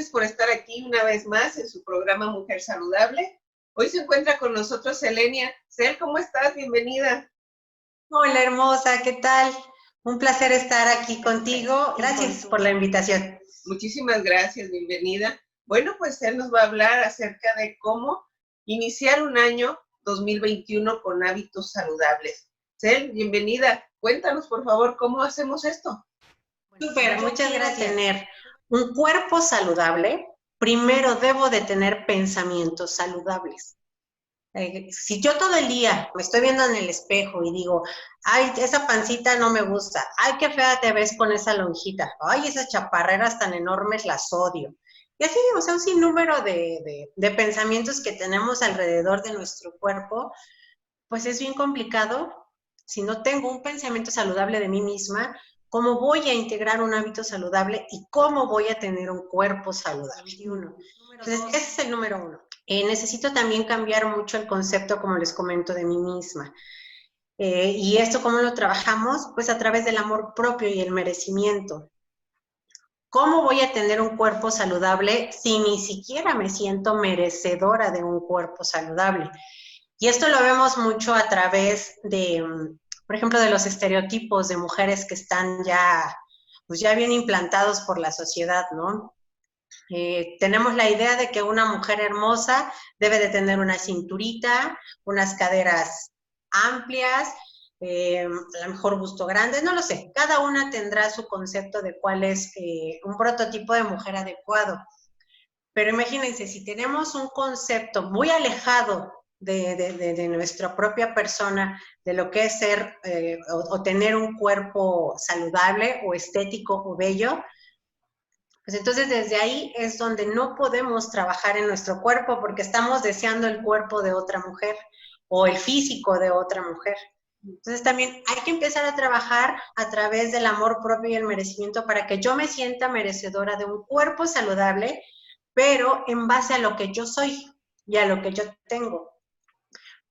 gracias por estar aquí una vez más en su programa Mujer Saludable. Hoy se encuentra con nosotros Selenia. Sel, ¿cómo estás? Bienvenida. Hola, hermosa, ¿qué tal? Un placer estar aquí contigo. Gracias por la invitación. Muchísimas gracias, bienvenida. Bueno, pues Sel nos va a hablar acerca de cómo iniciar un año 2021 con hábitos saludables. Sel, bienvenida. Cuéntanos, por favor, ¿cómo hacemos esto? Súper, muchas gracias. Tener un cuerpo saludable, primero debo de tener pensamientos saludables. Si yo todo el día me estoy viendo en el espejo y digo, ay, esa pancita no me gusta, ay, qué fea te ves con esa lonjita, ay, esas chaparreras tan enormes las odio. Y así, o sea, un sinnúmero de pensamientos que tenemos alrededor de nuestro cuerpo, pues es bien complicado. Si no tengo un pensamiento saludable de mí misma, ¿cómo voy a integrar un hábito saludable y cómo voy a tener un cuerpo saludable? Entonces, ese es el número uno. Necesito también cambiar mucho el concepto, como les comento, de mí misma. ¿Y esto cómo lo trabajamos? Pues a través del amor propio y el merecimiento. ¿Cómo voy a tener un cuerpo saludable si ni siquiera me siento merecedora de un cuerpo saludable? Y esto lo vemos mucho a través de, por ejemplo, de los estereotipos de mujeres que están ya, pues ya bien implantados por la sociedad, ¿no? Tenemos la idea de que una mujer hermosa debe de tener una cinturita, unas caderas amplias, a lo mejor busto grande, no lo sé. Cada una tendrá su concepto de cuál es un prototipo de mujer adecuado. Pero imagínense, si tenemos un concepto muy alejado de nuestra propia persona, de lo que es ser o tener un cuerpo saludable o estético o bello, pues entonces desde ahí es donde no podemos trabajar en nuestro cuerpo porque estamos deseando el cuerpo de otra mujer o el físico de otra mujer. Entonces también hay que empezar a trabajar a través del amor propio y el merecimiento para que yo me sienta merecedora de un cuerpo saludable, pero en base a lo que yo soy y a lo que yo tengo.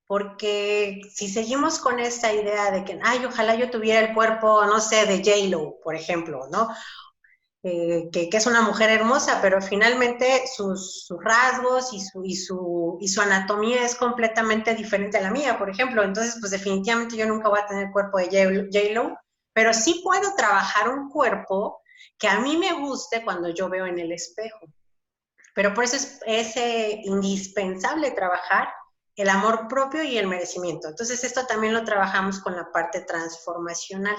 Porque si seguimos con esta idea de que, ay, ojalá yo tuviera el cuerpo, no sé, de J-Lo, por ejemplo, ¿no? Que es una mujer hermosa, pero finalmente sus rasgos y su anatomía es completamente diferente a la mía, por ejemplo. Entonces, pues definitivamente yo nunca voy a tener el cuerpo de J-Lo, pero sí puedo trabajar un cuerpo que a mí me guste cuando yo veo en el espejo. Pero por eso es indispensable trabajar el amor propio y el merecimiento. Entonces, esto también lo trabajamos con la parte transformacional,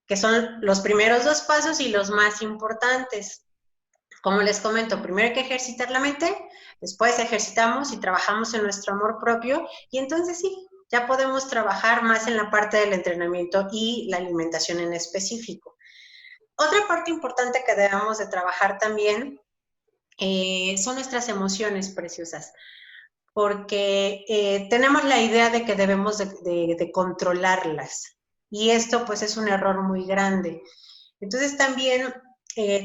que son los primeros dos pasos y los más importantes. Como les comento, primero hay que ejercitar la mente, después ejercitamos y trabajamos en nuestro amor propio, y entonces sí, ya podemos trabajar más en la parte del entrenamiento y la alimentación en específico. Otra parte importante que debemos de trabajar también son nuestras emociones preciosas, porque tenemos la idea de que debemos de controlarlas, y esto pues es un error muy grande. Entonces también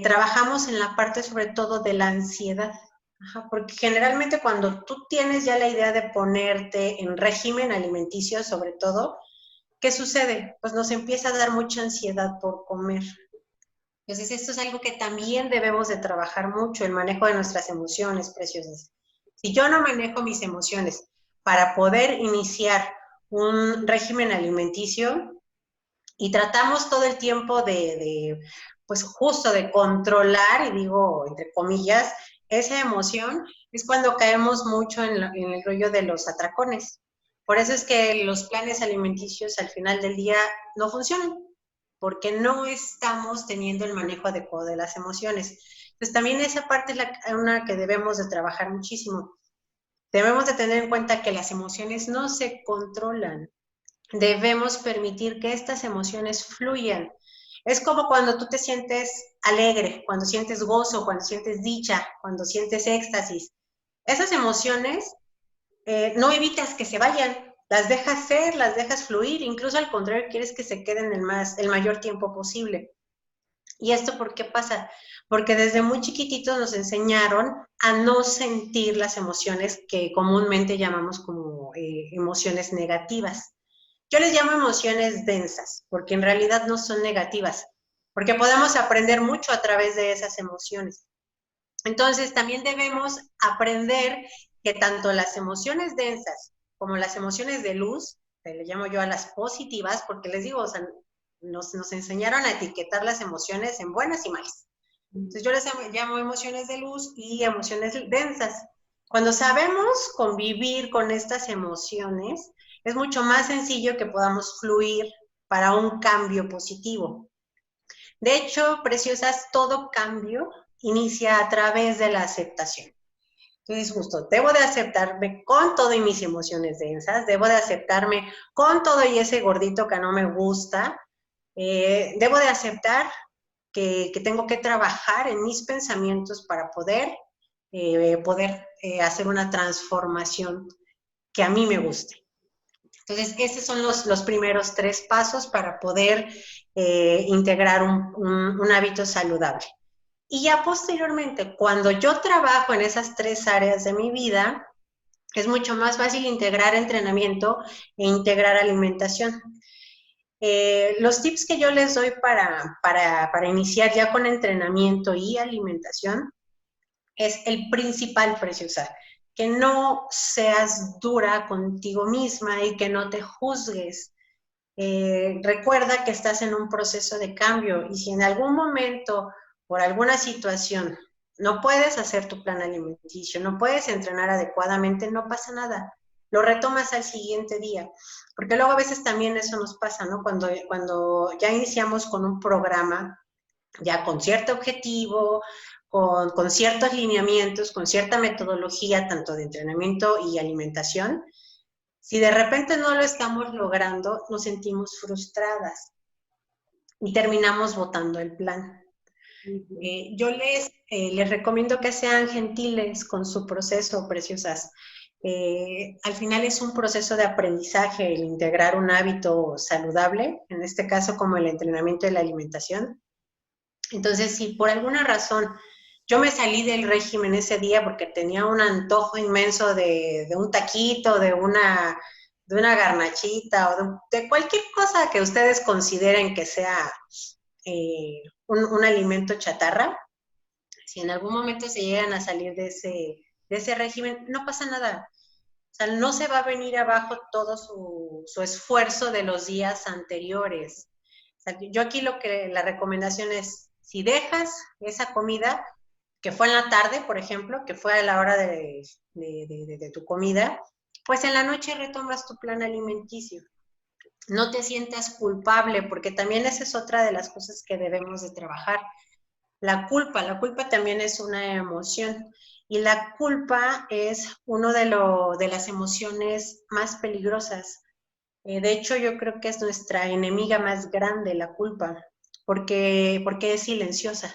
trabajamos en la parte sobre todo de la ansiedad, porque generalmente cuando tú tienes ya la idea de ponerte en régimen alimenticio sobre todo, ¿qué sucede? Pues nos empieza a dar mucha ansiedad por comer. Entonces esto es algo que también debemos de trabajar mucho, el manejo de nuestras emociones preciosas. Si yo no manejo mis emociones para poder iniciar un régimen alimenticio y tratamos todo el tiempo pues justo de controlar, y digo entre comillas, esa emoción, es cuando caemos mucho en el rollo de los atracones. Por eso es que los planes alimenticios al final del día no funcionan, porque no estamos teniendo el manejo adecuado de las emociones. Entonces también esa parte es una que debemos de trabajar muchísimo. Debemos de tener en cuenta que las emociones no se controlan. Debemos permitir que estas emociones fluyan. Es como cuando tú te sientes alegre, cuando sientes gozo, cuando sientes dicha, cuando sientes éxtasis. Esas emociones no evitas que se vayan, las dejas ser, las dejas fluir, incluso al contrario, quieres que se queden el mayor tiempo posible. ¿Y esto por qué pasa? Porque desde muy chiquititos nos enseñaron a no sentir las emociones que comúnmente llamamos como emociones negativas. Yo les llamo emociones densas, porque en realidad no son negativas, porque podemos aprender mucho a través de esas emociones. Entonces, también debemos aprender que tanto las emociones densas como las emociones de luz, que le llamo yo a las positivas, porque les digo, o sea, nos enseñaron a etiquetar las emociones en buenas y malas. Entonces, yo les llamo emociones de luz y emociones densas. Cuando sabemos convivir con estas emociones, es mucho más sencillo que podamos fluir para un cambio positivo. De hecho, preciosas, todo cambio inicia a través de la aceptación. Entonces, justo, debo de aceptarme con todo y mis emociones densas, debo de aceptarme con todo y ese gordito que no me gusta, debo de aceptar que tengo que trabajar en mis pensamientos para poder hacer una transformación que a mí me guste. Entonces, esos son los primeros 3 pasos para poder integrar un hábito saludable. Y ya posteriormente, cuando yo trabajo en esas 3 áreas de mi vida, es mucho más fácil integrar entrenamiento e integrar alimentación. Los tips que yo les doy para iniciar ya con entrenamiento y alimentación es el principal, Preciosa, que no seas dura contigo misma y que no te juzgues. Recuerda que estás en un proceso de cambio y si en algún momento, por alguna situación, no puedes hacer tu plan alimenticio, no puedes entrenar adecuadamente, no pasa nada. Lo retomas al siguiente día. Porque luego a veces también eso nos pasa, ¿no? Cuando ya iniciamos con un programa, ya con cierto objetivo, con ciertos lineamientos, con cierta metodología, tanto de entrenamiento y alimentación, si de repente no lo estamos logrando, nos sentimos frustradas y terminamos botando el plan. Yo les recomiendo que sean gentiles con su proceso, preciosas. Al final es un proceso de aprendizaje el integrar un hábito saludable, en este caso como el entrenamiento y la alimentación. Entonces, si por alguna razón yo me salí del régimen ese día porque tenía un antojo inmenso de un taquito, de una garnachita o de cualquier cosa que ustedes consideren que sea un alimento chatarra, si en algún momento se llegan a salir de ese régimen, no pasa nada. O sea, no se va a venir abajo todo su esfuerzo de los días anteriores. O sea, yo aquí la recomendación es, si dejas esa comida, que fue en la tarde, por ejemplo, que fue a la hora de tu comida, pues en la noche retomas tu plan alimenticio. No te sientas culpable, porque también esa es otra de las cosas que debemos de trabajar. La culpa también es una emoción y la culpa es una de las emociones más peligrosas. De hecho, yo creo que es nuestra enemiga más grande, la culpa, porque es silenciosa.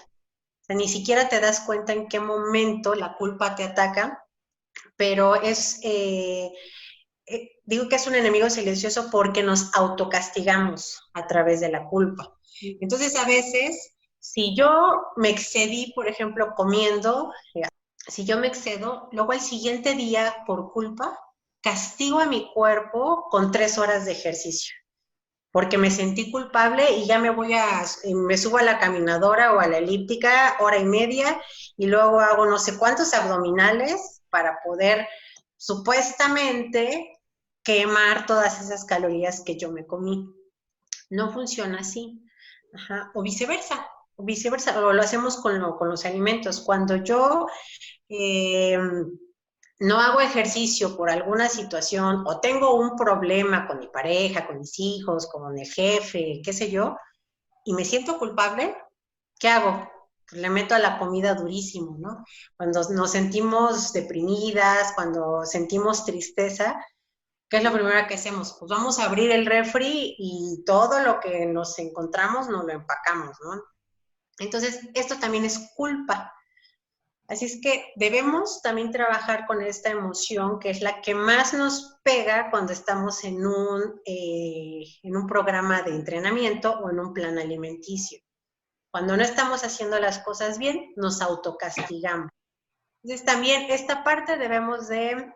O sea, ni siquiera te das cuenta en qué momento la culpa te ataca, pero digo que es un enemigo silencioso porque nos autocastigamos a través de la culpa. Entonces, a veces, si yo me excedí, por ejemplo, comiendo, si yo me excedo, luego al siguiente día, por culpa, castigo a mi cuerpo con 3 horas de ejercicio, porque me sentí culpable y ya me subo a la caminadora o a la elíptica, hora y media, y luego hago no sé cuántos abdominales para poder supuestamente quemar todas esas calorías que yo me comí. No funciona así. Ajá. O viceversa, o lo hacemos con los alimentos. Cuando yo no hago ejercicio por alguna situación o tengo un problema con mi pareja, con mis hijos, con el jefe, qué sé yo, y me siento culpable, ¿qué hago? Pues le meto a la comida durísimo, ¿no? Cuando nos sentimos deprimidas, cuando sentimos tristeza, ¿qué es lo primero que hacemos? Pues vamos a abrir el refri y todo lo que nos encontramos nos lo empacamos, ¿no? Entonces, esto también es culpa. Así es que debemos también trabajar con esta emoción que es la que más nos pega cuando estamos en un programa de entrenamiento o en un plan alimenticio. Cuando no estamos haciendo las cosas bien, nos autocastigamos. Entonces también esta parte debemos de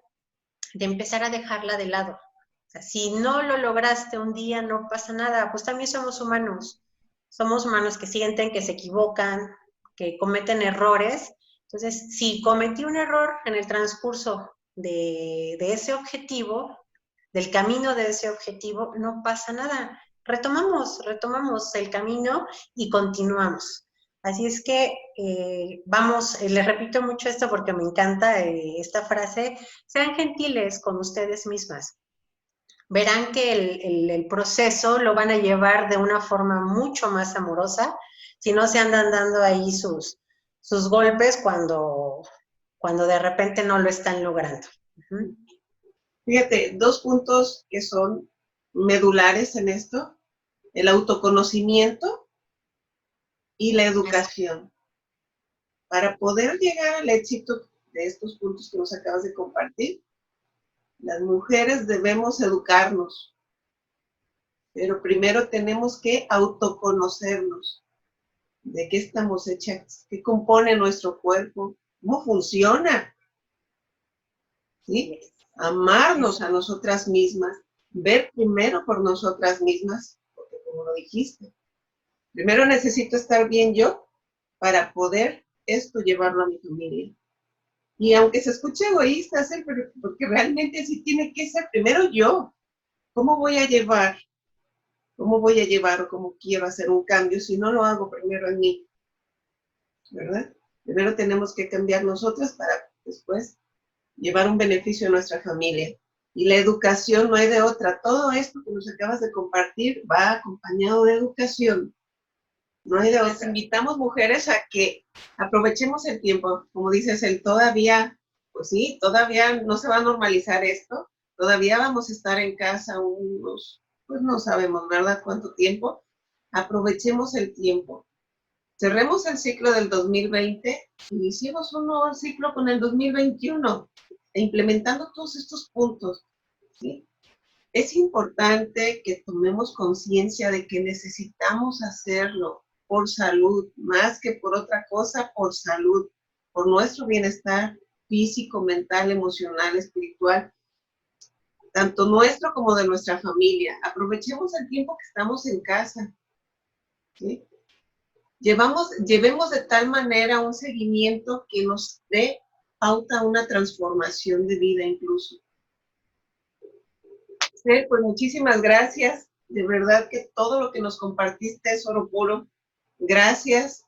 empezar a dejarla de lado. O sea, si no lo lograste un día, no pasa nada, pues también somos humanos. Somos humanos que sienten, que se equivocan, que cometen errores. Entonces, si cometí un error en el transcurso de ese objetivo, del camino de ese objetivo, no pasa nada. Retomamos el camino y continuamos. Así es que vamos, les repito mucho esto porque me encanta esta frase, sean gentiles con ustedes mismas. Verán que el proceso lo van a llevar de una forma mucho más amorosa, si no se andan dando ahí sus golpes cuando de repente no lo están logrando. Uh-huh. Fíjate, 2 puntos que son medulares en esto, el autoconocimiento y la educación. Para poder llegar al éxito de estos puntos que nos acabas de compartir, las mujeres debemos educarnos, pero primero tenemos que autoconocernos, de qué estamos hechas, qué compone nuestro cuerpo, cómo funciona, ¿sí? Amarnos a nosotras mismas, ver primero por nosotras mismas, porque como lo dijiste, primero necesito estar bien yo para poder esto llevarlo a mi familia. Y aunque se escuche egoísta, pero porque realmente sí tiene que ser primero yo. ¿Cómo voy a llevar? ¿Cómo voy a llevar o cómo quiero hacer un cambio si no lo hago primero en mí? ¿Verdad? Primero tenemos que cambiar nosotras para después llevar un beneficio a nuestra familia. Y la educación no hay de otra. Todo esto que nos acabas de compartir va acompañado de educación. No hay de otra. Les invitamos, mujeres, a que aprovechemos el tiempo. Como dices, todavía, pues sí, todavía no se va a normalizar esto. Todavía vamos a estar en casa unos, pues no sabemos, ¿verdad?, cuánto tiempo. Aprovechemos el tiempo. Cerremos el ciclo del 2020, iniciemos un nuevo ciclo con el 2021, implementando todos estos puntos, ¿sí? Es importante que tomemos conciencia de que necesitamos hacerlo por salud, más que por otra cosa, por salud, por nuestro bienestar físico, mental, emocional, espiritual, tanto nuestro como de nuestra familia. Aprovechemos el tiempo que estamos en casa, ¿sí? Llevemos de tal manera un seguimiento que nos dé pauta a una transformación de vida incluso. Sí, pues muchísimas gracias. De verdad que todo lo que nos compartiste es oro puro. Gracias.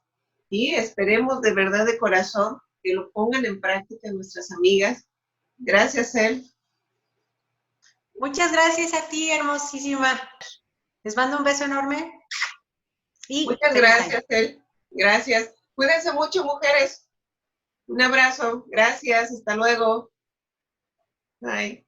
Y esperemos de verdad de corazón que lo pongan en práctica nuestras amigas. Gracias, El. Muchas gracias a ti, hermosísima. Les mando un beso enorme. Y muchas gracias, El. Gracias. Cuídense mucho, mujeres. Un abrazo. Gracias. Hasta luego. Bye.